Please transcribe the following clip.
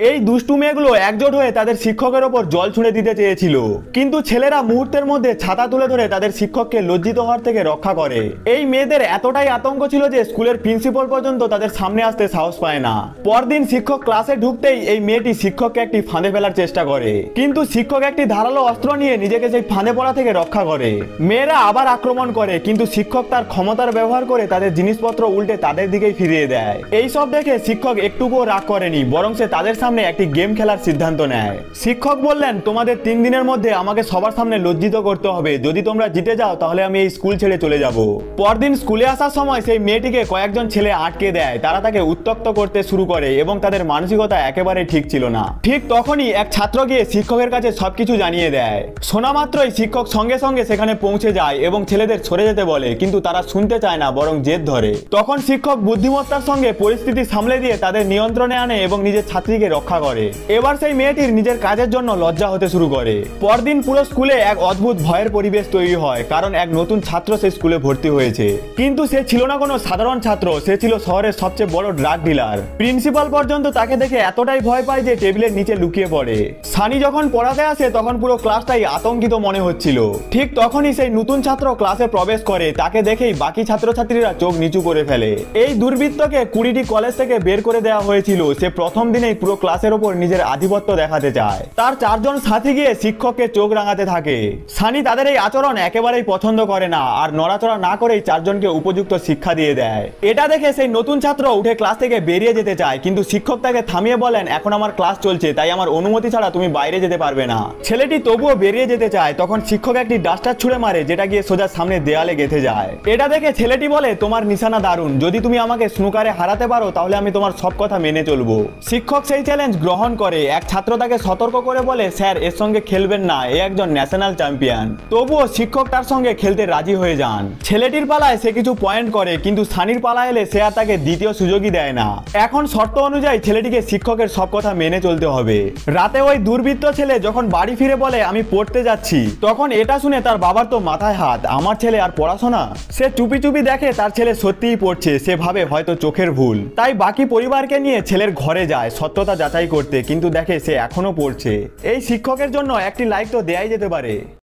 এই দুষ্টু মেয়েগুলো একজোট হয়ে তাদের শিক্ষকের ওপর জল ছুঁড়ে দিতে চেয়েছিল, কিন্তু ছেলেরা মুহূর্তের মধ্যে ছাতা তুলে ধরে তাদের শিক্ষককে লজ্জিত হওয়ার থেকে রক্ষা করে। এই মেয়েদের এতটাই আতঙ্ক ছিল যে স্কুলের প্রিন্সিপাল পর্যন্ত তাদের সামনে আসতে সাহস পায় না। পরদিন শিক্ষক ক্লাসে ঢুকতেই এই মেয়েটি শিক্ষককে একটি ফাঁদে ফেলার চেষ্টা করে, কিন্তু শিক্ষক একটি ধারালো অস্ত্র নিয়ে নিজেকে সেই ফাঁদে পড়া থেকে রক্ষা করে। মেয়েরা আবার আক্রমণ করে, কিন্তু শিক্ষক তার ক্ষমতার ব্যবহার করে তাদের জিনিসপত্র উল্টে তাদের দিকেই ফিরিয়ে দেয়। এই সব দেখে শিক্ষক একটুকুও রাগ করেনি, বরং সে তাদের সামনে একটি গেম খেলার সিদ্ধান্ত নেয়। শিক্ষক বললেন, তোমাদের 3 দিনের মধ্যে আমাকে সবার সামনে লজ্জিত করতে হবে। যদি তোমরা জিতে যাও তাহলে আমি এই স্কুল ছেড়ে চলে যাব। পরদিন স্কুলে আসার সময় সেই মেয়েটিকে কয়েকজন ছেলে আটকে দেয়। তারা তাকে উত্ত্যক্ত করতে শুরু করে এবং তাদের মানসিকতা একেবারে ঠিক ছিল না। ঠিক তখনই এক ছাত্র গিয়ে শিক্ষকের কাছে সবকিছু জানিয়ে দেয়। শোনা মাত্রই শিক্ষক সঙ্গে সঙ্গে সেখানে পৌঁছে যায় এবং ছেলেদের সরে যেতে বলে, কিন্তু তারা শুনতে চায় না, বরং জেদ ধরে। তখন শিক্ষক বুদ্ধিমত্তার সঙ্গে পরিস্থিতি সামলে দিয়ে তাদের নিয়ন্ত্রণে আনে এবং নিজের ছাত্রীকে রক্ষা করে। এবার সেই মেয়েটির নিজের কাজের জন্য লজ্জা হতে শুরু করে। পরদিন পুরো স্কুলে এক অদ্ভুত ভয়ের পরিবেশ তৈরি হয়, কারণ এক নতুন ছাত্র সেই স্কুলে ভর্তি হয়েছে। কিন্তু সে ছিল না কোনো সাধারণ ছাত্র, সে ছিল শহরের সবচেয়ে বড় ড্রাগ ডিলার। প্রিন্সিপাল পর্যন্ত তাকে দেখে এতটাই ভয় পায় যে টেবিলের নিচে লুকিয়ে পড়ে। সানি যখন পড়াতে আসে তখন পুরো ক্লাসটাই আতঙ্কিত মনে হচ্ছিল। ঠিক তখনই সেই নতুন ছাত্র ক্লাসে প্রবেশ করে। তাকে দেখেই বাকি ছাত্রছাত্রীরা চোখ নিচু করে ফেলে। এই দুর্বৃত্তকে 20টি কলেজ থেকে বের করে দেওয়া হয়েছিল। সে প্রথম দিনেই পুরো ক্লাসের ওপর নিজের আধিপত্য দেখাতে চায়। তার 4 জন সাথী গিয়ে শিক্ষককে চোখ রাঙাতে থাকে। সানি তাদের এই আচরণ একেবারেই পছন্দ করে না, আর নড়াচড়া না করেই 4 জনকে উপযুক্ত শিক্ষা দিয়ে দেয়। এটা দেখে সেই নতুন ছাত্র উঠে ক্লাস থেকে বেরিয়ে যেতে চায়, কিন্তু শিক্ষক তাকে থামিয়ে বলেন, এখন আমার ক্লাস চলছে, তাই আমার অনুমতি ছাড়া তুমি বাইরে যেতে পারবে না। ছেলেটি তবুও বেরিয়ে যেতে চায়। তখন শিক্ষক একটি ডাস্টার ছুঁড়ে মারে, যেটা গিয়ে সোজা সামনে দেয়ালে গেঁথে যায়। এটা দেখে ছেলেটি বলে, তোমার নিশানা দারুণ, যদি তুমি আমাকে স্নুকারে হারাতে পারো তাহলে আমি তোমার সব কথা মেনে চলবো। শিক্ষক সেই চ্যালেঞ্জ গ্রহণ করে। এক ছাত্র তাকে সতর্ক করে বলে, স্যার এর সঙ্গে খেলবেন না, এ একজন ন্যাশনাল চ্যাম্পিয়ন। তবুও শিক্ষক তার সঙ্গে খেলতে রাজি হয়ে যান। ছেলেটির পালায় সে কিছু পয়েন্ট করে, কিন্তু সানির পালা এলে সে আর তাকে দ্বিতীয় সুযোগই দেয় না। এখন শর্ত অনুযায়ী ছেলেটিকে শিক্ষকের সব কথা মেনে চলতে হবে। রাতে ওই দুর্বৃত্ত ছেলে যখন বাড়ি ফিরে বলে, আমি পড়তে যাচ্ছি, তখন এটা শুনে তার বাবার তো মাথায় হাত, আমার ছেলে আর পড়াশোনা? সে চুপি চুপি দেখে তার ছেলে সত্যিই পড়ছে। সে ভাবে হয়তো চোখের ভুল, তাই বাকি পরিবারকে নিয়ে ছেলের ঘরে যায় সত্যতা যাচাই করতে, কিন্তু দেখে সে এখনো পড়ছে। এই শিক্ষকের জন্য একটি লাইক তো দেয়াই যেতে পারে।